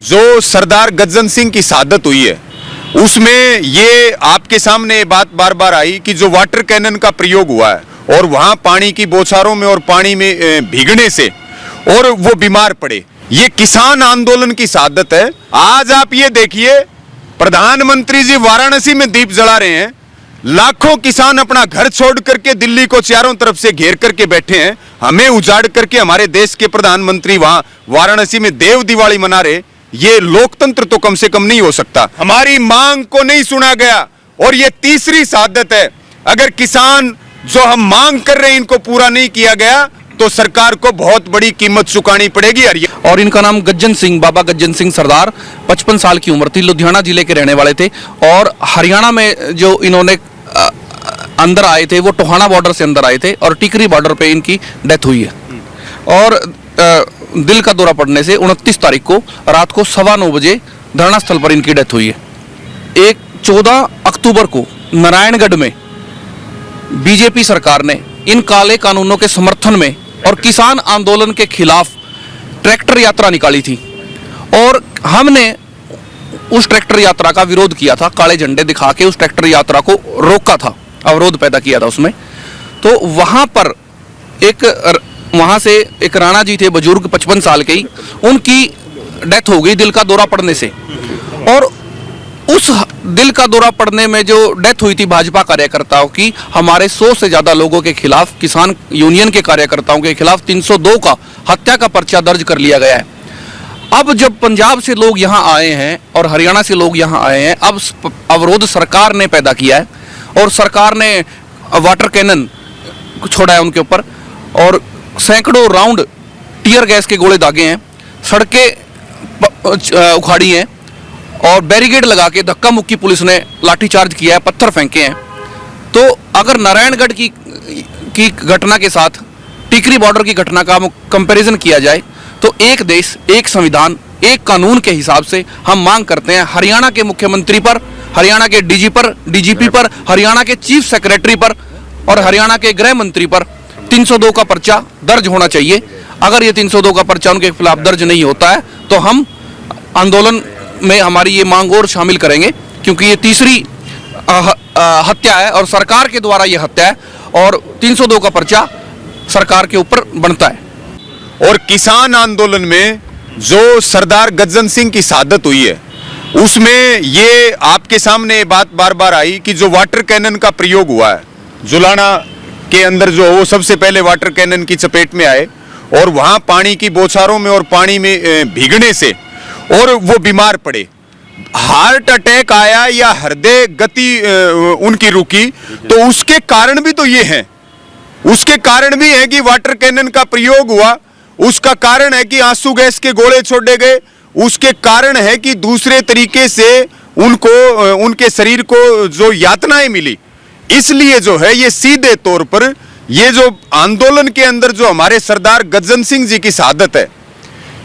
जो सरदार गज्जन सिंह की शहादत हुई है उसमें ये आपके सामने बात बार बार आई कि जो वाटर कैनन का प्रयोग हुआ है और वहां पानी की बौछारों में और पानी में भीगने से और वो बीमार पड़े, ये किसान आंदोलन की शहादत है। आज आप ये देखिए, प्रधानमंत्री जी वाराणसी में दीप जला रहे हैं, लाखों किसान अपना घर छोड़ करके दिल्ली को चारों तरफ से घेर करके बैठे हैं, हमें उजाड़ करके हमारे देश के प्रधानमंत्री वहां वाराणसी में देव दिवाली मना रहे। ये लोकतंत्र तो कम से कम नहीं हो सकता। हमारी मांग को नहीं सुना गया और ये तीसरी शहादत है। अगर किसान जो हम मांग कर रहे हैं इनको पूरा नहीं किया गया तो सरकार को बहुत बड़ी कीमत चुकानी पड़ेगी। और इनका नाम गज्जन सिंह, बाबा गज्जन सिंह सरदार, 55 साल की उम्र थी, लुधियाना जिले के रहने वाले थे और हरियाणा में जो इन्होंने अंदर आए थे वो टोहाना बॉर्डर से अंदर आए थे और टिकरी बॉर्डर पे इनकी डेथ हुई है। और दिल का दौरा पड़ने से 29 तारीख को रात को 9:15 बजे धरना स्थल पर इनकी डेथ हुई है। 14 अक्टूबर को नारायणगढ़ में बीजेपी सरकार ने इन काले कानूनों के समर्थन में और किसान आंदोलन के खिलाफ ट्रैक्टर यात्रा निकाली थी और हमने उस ट्रैक्टर यात्रा का विरोध किया था, काले झंडे दिखा के उस ट्रैक्टर यात्रा को रोका था, अवरोध पैदा किया था उसमें। तो वहां से एक राणा जी थे, बुजुर्ग 55 साल के ही, उनकी डेथ हो गई दिल का दौरा पड़ने से। और उस दिल का दौरा पड़ने में जो डेथ हुई थी भाजपा कार्यकर्ताओं की, हमारे 100 से ज्यादा लोगों के खिलाफ, किसान यूनियन के कार्यकर्ताओं के खिलाफ 302 का हत्या का पर्चा दर्ज कर लिया गया है। अब जब पंजाब से लोग यहाँ आए हैं और हरियाणा से लोग यहाँ आए हैं, अब अवरोध सरकार ने पैदा किया है और सरकार ने वाटर कैनन छोड़ा है उनके ऊपर और सैकड़ों राउंड टीयर गैस के गोले दागे हैं, सड़कें उखाड़ी हैं और बैरिकेड लगा के धक्का मुक्की पुलिस ने लाठीचार्ज किया है, पत्थर फेंके हैं। तो अगर नारायणगढ़ की घटना के साथ टिकरी बॉर्डर की घटना का कंपैरिजन किया जाए तो एक देश, एक संविधान, एक कानून के हिसाब से हम मांग करते हैं हरियाणा के मुख्यमंत्री पर, हरियाणा के डीजीपी पर, हरियाणा के चीफ सेक्रेटरी पर और हरियाणा के गृह मंत्री पर 302 का पर्चा दर्ज होना चाहिए। अगर ये 302 का पर्चा उनके खिलाफ दर्ज नहीं होता है तो हम आंदोलन में हमारी ये मांग और शामिल करेंगे, क्योंकि ये तीसरी हत्या है और सरकार के द्वारा ये हत्या है और 302 का पर्चा सरकार के ऊपर बनता है। और किसान आंदोलन में जो सरदार गज्जन सिंह की शहादत हुई है उसमें ये आपके सामने बात बार बार आई कि जो वाटर कैनन का प्रयोग हुआ है, जुलाना के अंदर जो वो सबसे पहले वाटर कैनन की चपेट में आए और वहां पानी की बौछारों में और पानी में भीगने से और वो बीमार पड़े, हार्ट अटैक आया या हृदय गति उनकी रुकी, तो उसके कारण भी तो ये है, उसके कारण भी है कि वाटर कैनन का प्रयोग हुआ, उसका कारण है कि आंसू गैस के गोले छोड़े गए, उसके कारण है कि दूसरे तरीके से उनको उनके शरीर को जो यातनाएं मिली। इसलिए जो है ये सीधे तौर पर ये जो आंदोलन के अंदर जो हमारे सरदार गज्जन सिंह जी की शहादत है,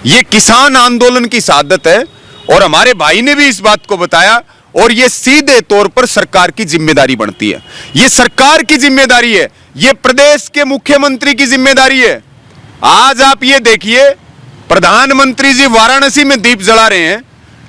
ये किसान आंदोलन की शहादत है और हमारे भाई ने भी इस बात को बताया और ये सीधे तौर पर सरकार की जिम्मेदारी बनती है। ये सरकार की जिम्मेदारी है, ये प्रदेश के मुख्यमंत्री की जिम्मेदारी है। आज आप ये देखिए, प्रधानमंत्री जी वाराणसी में दीप जला रहे हैं,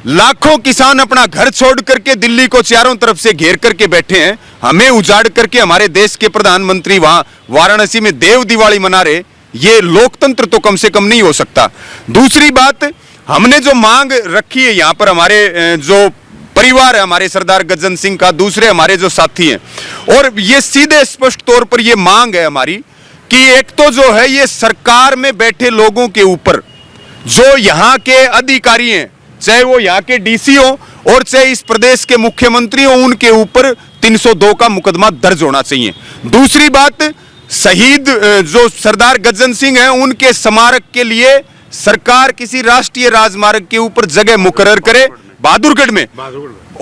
लाखों किसान अपना घर छोड़ करके दिल्ली को चारों तरफ से घेर करके बैठे हैं, हमें उजाड़ करके हमारे देश के प्रधानमंत्री वहां वाराणसी में देव दिवाली मना रहे। ये लोकतंत्र तो कम से कम नहीं हो सकता। दूसरी बात, हमने जो मांग रखी है यहाँ पर, हमारे जो परिवार है हमारे सरदार गज्जन सिंह का, दूसरे हमारे जो साथी हैं, और ये सीधे स्पष्ट तौर पर ये मांग है हमारी कि एक तो जो है ये सरकार में बैठे लोगों के ऊपर जो यहाँ के अधिकारी हैं, चाहे वो यहाँ के डीसी हो और चाहे इस प्रदेश के मुख्यमंत्री हो, उनके ऊपर 302 का मुकदमा दर्ज होना चाहिए। दूसरी बात, शहीद जो सरदार गज्जन सिंह हैं उनके स्मारक के लिए सरकार किसी राष्ट्रीय राजमार्ग के ऊपर जगह मुकर्रर करे बहादुरगढ़ में।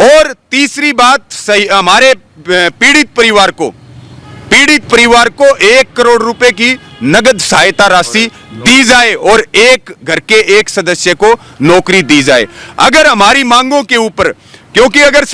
और तीसरी बात, हमारे पीड़ित परिवार को 1 करोड़ रुपए की नगद सहायता राशि दी जाए और एक घर के एक सदस्य को नौकरी दी जाए। अगर हमारी मांगों के ऊपर, क्योंकि अगर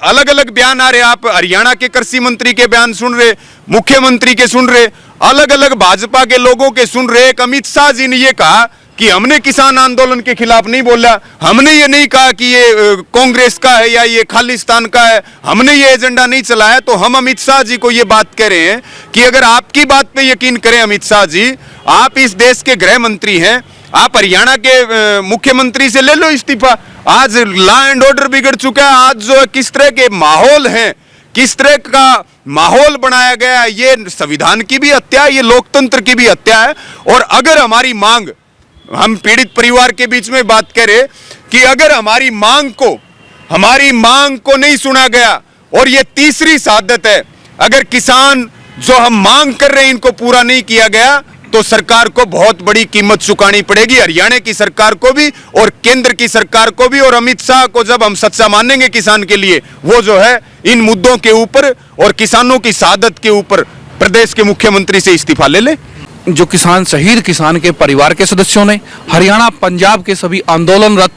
अलग अलग बयान आ रहे, आप हरियाणा के कृषि मंत्री के बयान सुन रहे, मुख्यमंत्री के सुन रहे, अलग अलग भाजपा के लोगों के सुन रहे। एक अमित शाह जी ने यह कहा कि हमने किसान आंदोलन के खिलाफ नहीं बोला, हमने ये नहीं कहा कि ये कांग्रेस का है या ये खालिस्तान का है, हमने ये एजेंडा नहीं चलाया। तो हम अमित शाह जी को ये बात कह रहे हैं कि अगर आपकी बात पे यकीन करें अमित शाह जी, आप इस देश के गृह मंत्री हैं, आप हरियाणा के मुख्यमंत्री से ले लो इस्तीफा। आज लॉ एंड ऑर्डर बिगड़ चुका है, आज जो किस तरह के माहौल हैं, किस तरह का माहौल बनाया गया है, ये संविधान की भी हत्या है, ये लोकतंत्र की भी हत्या है। और अगर हमारी मांग, हम पीड़ित परिवार के बीच में बात करें कि अगर हमारी मांग को नहीं सुना गया, और ये तीसरी शहादत है, अगर किसान जो हम मांग कर रहे हैं इनको पूरा नहीं किया गया, तो सरकार को बहुत बड़ी कीमत चुकानी पड़ेगी, हरियाणा की सरकार को भी और केंद्र की सरकार को भी। और अमित शाह को जब हम सच्चा मानेंगे किसान के लिए, वो जो है इन मुद्दों के ऊपर और किसानों की शहादत के ऊपर प्रदेश के मुख्यमंत्री से इस्तीफा ले ले। जो किसान शहीद किसान के परिवार के सदस्यों ने, हरियाणा पंजाब के सभी आंदोलनरत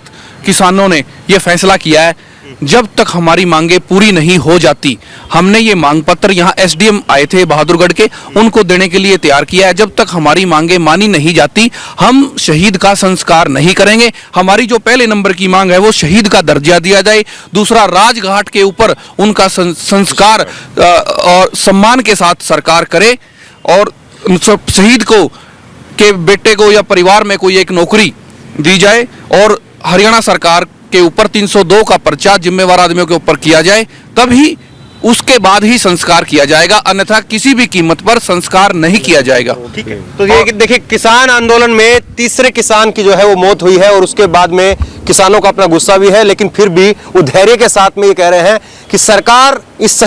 किसानों ने यह फैसला किया है, जब तक हमारी मांगे पूरी नहीं हो जाती, हमने ये मांग पत्र यहाँ एसडीएम आए थे बहादुरगढ़ के, उनको देने के लिए तैयार किया है। जब तक हमारी मांगे मानी नहीं जाती, हम शहीद का संस्कार नहीं करेंगे। हमारी जो पहले नंबर की मांग है वो शहीद का दर्जा दिया जाए, दूसरा राजघाट के ऊपर उनका संस्कार और सम्मान के साथ सरकार करे, और शहीद को के बेटे को या परिवार में कोई एक नौकरी दी जाए, और हरियाणा सरकार के ऊपर 302 का पर्चा जिम्मेवार आदमियों के ऊपर किया जाए, तभी उसके बाद ही संस्कार किया जाएगा, अन्यथा किसी भी कीमत पर संस्कार नहीं किया जाएगा। ठीक है। तो ये देखिए, किसान आंदोलन में तीसरे किसान की जो है वो मौत हुई है, और उसके बाद में किसानों का अपना गुस्सा भी है, लेकिन फिर भी वो धैर्य के साथ में ये कह रहे हैं कि सरकार इस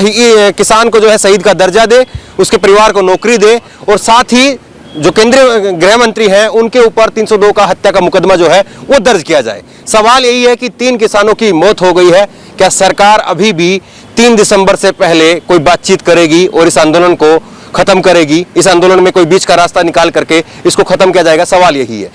किसान को जो है शहीद का दर्जा दे, उसके परिवार को नौकरी दे, और साथ ही जो केंद्रीय गृह मंत्री हैं उनके ऊपर 302 का हत्या का मुकदमा जो है वो दर्ज किया जाए। सवाल यही है कि 3 किसानों की मौत हो गई है, क्या सरकार अभी भी 3 दिसंबर से पहले कोई बातचीत करेगी और इस आंदोलन को खत्म करेगी? इस आंदोलन में कोई बीच का रास्ता निकाल करके इसको खत्म किया जाएगा? सवाल यही है।